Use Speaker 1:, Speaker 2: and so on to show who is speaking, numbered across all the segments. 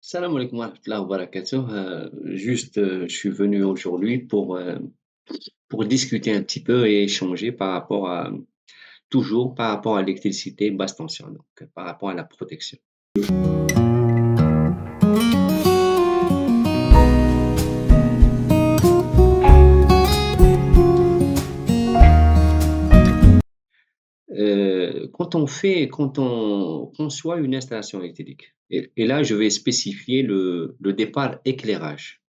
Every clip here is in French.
Speaker 1: Salam alaikum wa rahmatullahi wa barakatuh. Je suis venu aujourd'hui pour discuter un petit peu et échanger toujours par rapport à l'électricité basse tension, donc par rapport à la protection. Quand on conçoit une installation électrique, et là je vais spécifier le départ éclairage.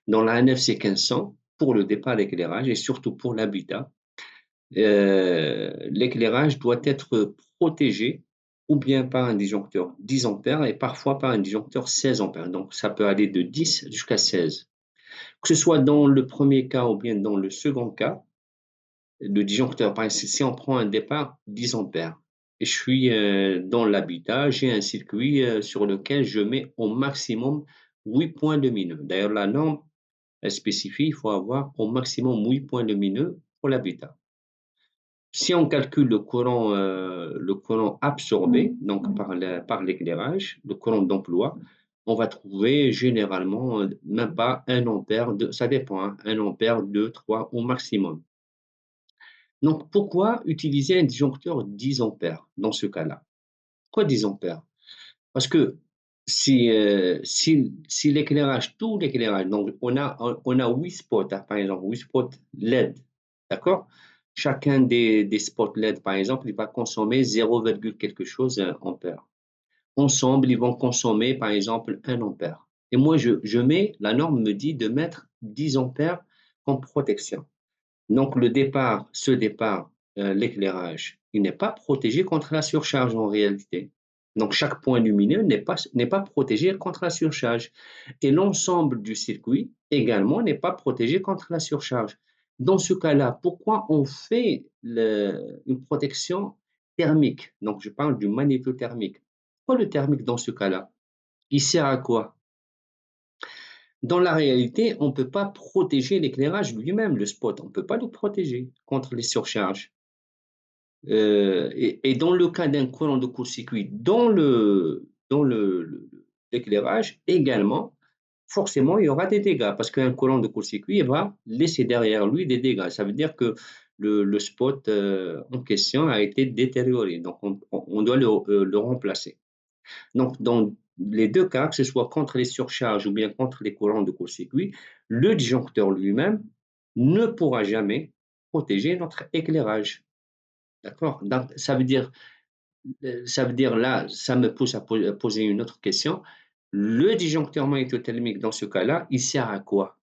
Speaker 1: Dans la NFC 1500, pour le départ éclairage et surtout pour l'habitat, l'éclairage doit être protégé ou bien par un disjoncteur 10 ampères et parfois par un disjoncteur 16 ampères. Donc, ça peut aller de 10 jusqu'à 16. Que ce soit dans le premier cas ou bien dans le second cas, le disjoncteur, par exemple, si on prend un départ 10 ampères et je suis dans l'habitat, j'ai un circuit sur lequel je mets au maximum 8 points lumineux. D'ailleurs, la norme elle spécifie, il faut avoir au maximum 8 points lumineux pour l'habitat. Si on calcule le courant absorbé, donc par l'éclairage, le courant d'emploi, on va trouver généralement même pas 1 ampère, ça dépend, hein, 1 ampère, 2, 3 au maximum. Donc pourquoi utiliser un disjoncteur 10 ampères dans ce cas-là? Pourquoi 10 ampères? Parce que si l'éclairage, tout l'éclairage, donc on a 8 spots, hein, par exemple, 8 spots LED, d'accord? Chacun des spots LED, par exemple, il va consommer 0, quelque chose ampère. Ensemble, ils vont consommer, par exemple, 1 ampère. Et moi, la norme me dit de mettre 10 ampères en protection. Donc, l'éclairage, il n'est pas protégé contre la surcharge en réalité. Donc, chaque point lumineux n'est pas protégé contre la surcharge. Et l'ensemble du circuit également n'est pas protégé contre la surcharge. Dans ce cas-là, pourquoi on fait une protection thermique? Donc, je parle du magnétothermique. Pourquoi le thermique dans ce cas-là? Il sert à quoi? Dans la réalité, on ne peut pas protéger l'éclairage lui-même, le spot, on ne peut pas le protéger contre les surcharges. Et dans le cas d'un courant de court-circuit dans l'éclairage également, forcément, il y aura des dégâts parce qu'un courant de court-circuit va laisser derrière lui des dégâts. Ça veut dire que le spot en question a été détérioré, donc on doit le remplacer. Donc, dans les deux cas, que ce soit contre les surcharges ou bien contre les courants de court-circuit, le disjoncteur lui-même ne pourra jamais protéger notre éclairage. D'accord? Donc, ça veut dire là, ça me pousse à poser une autre question. Le disjoncteur magnétothermique, dans ce cas-là, il sert à quoi?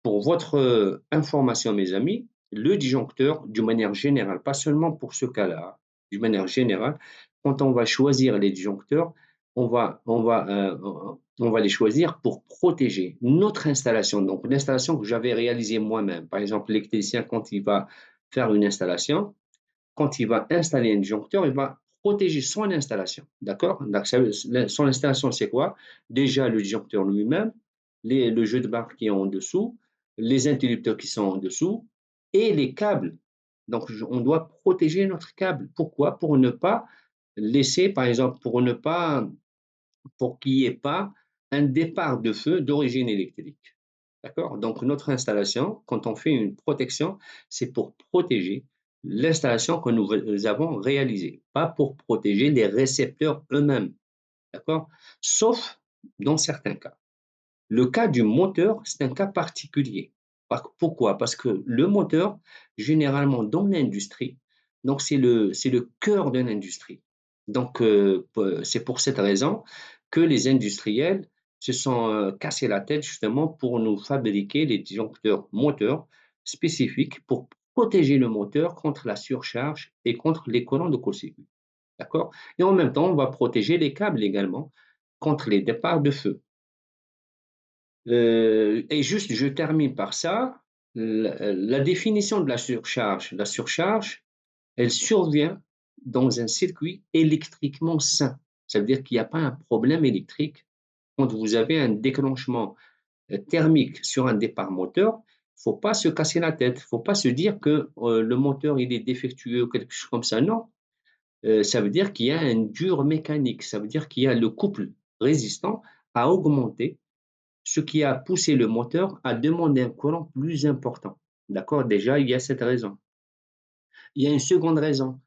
Speaker 1: Pour votre information, mes amis, le disjoncteur, d'une manière générale, pas seulement pour ce cas-là, d'une manière générale, quand on va choisir les disjoncteurs, on va les choisir pour protéger notre installation. Donc, l'installation que j'avais réalisée moi-même. Par exemple, l'électricien, quand il va faire une installation, quand il va installer un disjoncteur, il va protéger son installation. D'accord? Donc, son installation, c'est quoi? Déjà, le disjoncteur lui-même, le jeu de barre qui est en dessous, les interrupteurs qui sont en dessous et les câbles. Donc, on doit protéger notre câble. Pourquoi? Pour ne pas laisser, par exemple, pour qu'il n'y ait pas un départ de feu d'origine électrique. D'accord? Donc, notre installation, quand on fait une protection, c'est pour protéger l'installation que nous avons réalisée, pas pour protéger les récepteurs eux-mêmes. D'accord? Sauf dans certains cas. Le cas du moteur, c'est un cas particulier. Pourquoi? Parce que le moteur, généralement dans l'industrie, donc c'est le cœur d'une industrie. Donc, c'est pour cette raison que les industriels se sont cassés la tête justement pour nous fabriquer les disjoncteurs moteurs spécifiques pour protéger le moteur contre la surcharge et contre les courants de court-circuit. D'accord? Et en même temps, on va protéger les câbles également contre les départs de feu. Et juste, je termine par ça. La définition de la surcharge. La surcharge, elle survient dans un circuit électriquement sain. Ça veut dire qu'il n'y a pas un problème électrique. Quand vous avez un déclenchement thermique sur un départ moteur, il ne faut pas se casser la tête. Il ne faut pas se dire que le moteur il est défectueux ou quelque chose comme ça. Non, ça veut dire qu'il y a un dur mécanique. Ça veut dire qu'il y a le couple résistant a augmenté, ce qui a poussé le moteur à demander un courant plus important. D'accord? Déjà, il y a cette raison. Il y a une seconde raison.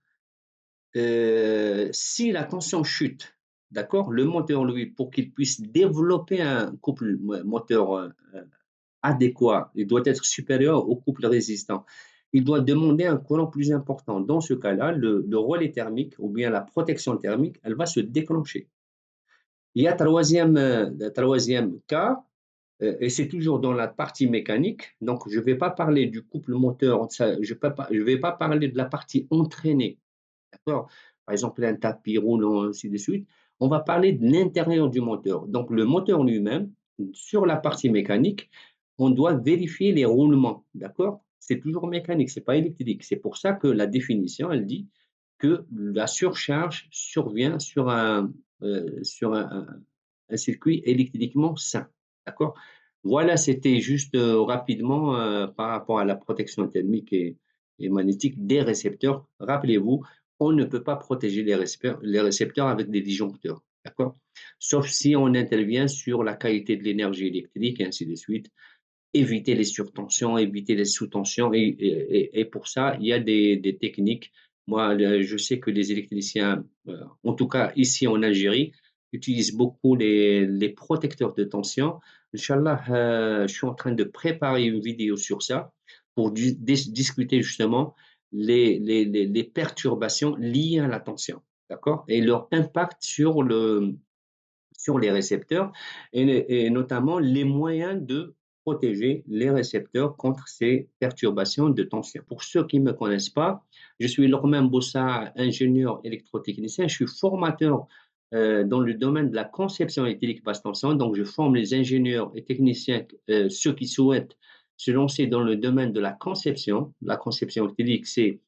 Speaker 1: Si la tension chute, d'accord, le moteur, lui, pour qu'il puisse développer un couple moteur adéquat, il doit être supérieur au couple résistant. Il doit demander un courant plus important. Dans ce cas-là, le relais thermique ou bien la protection thermique, elle va se déclencher. Il y a troisième cas, et c'est toujours dans la partie mécanique. Donc, je ne vais pas parler du couple moteur, je vais pas parler de la partie entraînée. D'accord? Par exemple, un tapis roulant, ainsi de suite. On va parler de l'intérieur du moteur. Donc, le moteur lui-même, sur la partie mécanique, on doit vérifier les roulements. D'accord? C'est toujours mécanique, c'est pas électrique. C'est pour ça que la définition, elle dit que la surcharge survient sur un circuit électriquement sain. D'accord? Voilà, c'était juste rapidement par rapport à la protection thermique et magnétique des récepteurs. Rappelez-vous, on ne peut pas protéger les récepteurs avec des disjoncteurs. D'accord? Sauf si on intervient sur la qualité de l'énergie électrique et ainsi de suite. Éviter les surtensions, éviter les sous-tensions. Et pour ça, il y a des techniques. Moi, je sais que les électriciens, en tout cas ici en Algérie, utilisent beaucoup les protecteurs de tension. Inch'Allah, je suis en train de préparer une vidéo sur ça pour discuter justement les perturbations liées à la tension, d'accord? Et leur impact sur les récepteurs et notamment les moyens de protéger les récepteurs contre ces perturbations de tension. Pour ceux qui ne me connaissent pas, je suis Lorman Boussa, ingénieur électrotechnicien. Je suis formateur dans le domaine de la conception électrique basse tension. Donc, je forme les ingénieurs et techniciens, ceux qui souhaitent se lancer dans le domaine de la conception. La conception électrique, c'est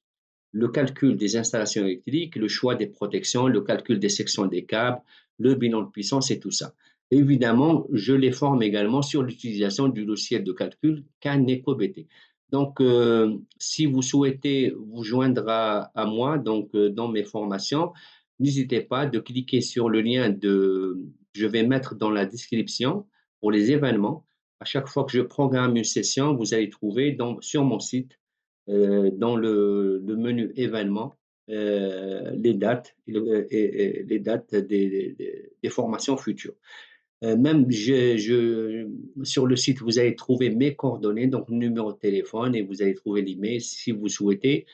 Speaker 1: le calcul des installations électriques, le choix des protections, le calcul des sections des câbles, le bilan de puissance et tout ça. Évidemment, je les forme également sur l'utilisation du logiciel de calcul CAN-EcoBT. Donc, si vous souhaitez vous joindre à moi dans mes formations, n'hésitez pas de cliquer sur le lien je vais mettre dans la description pour les événements. À chaque fois que je programme une session, vous allez trouver sur mon site dans le menu événements les dates et les dates des formations futures. Même sur le site, vous allez trouver mes coordonnées, donc numéro de téléphone, et vous allez trouver l'email. Si vous souhaitez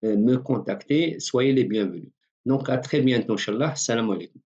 Speaker 1: me contacter, soyez les bienvenus. Donc, à très bientôt, Inch'Allah. Salam alaikum.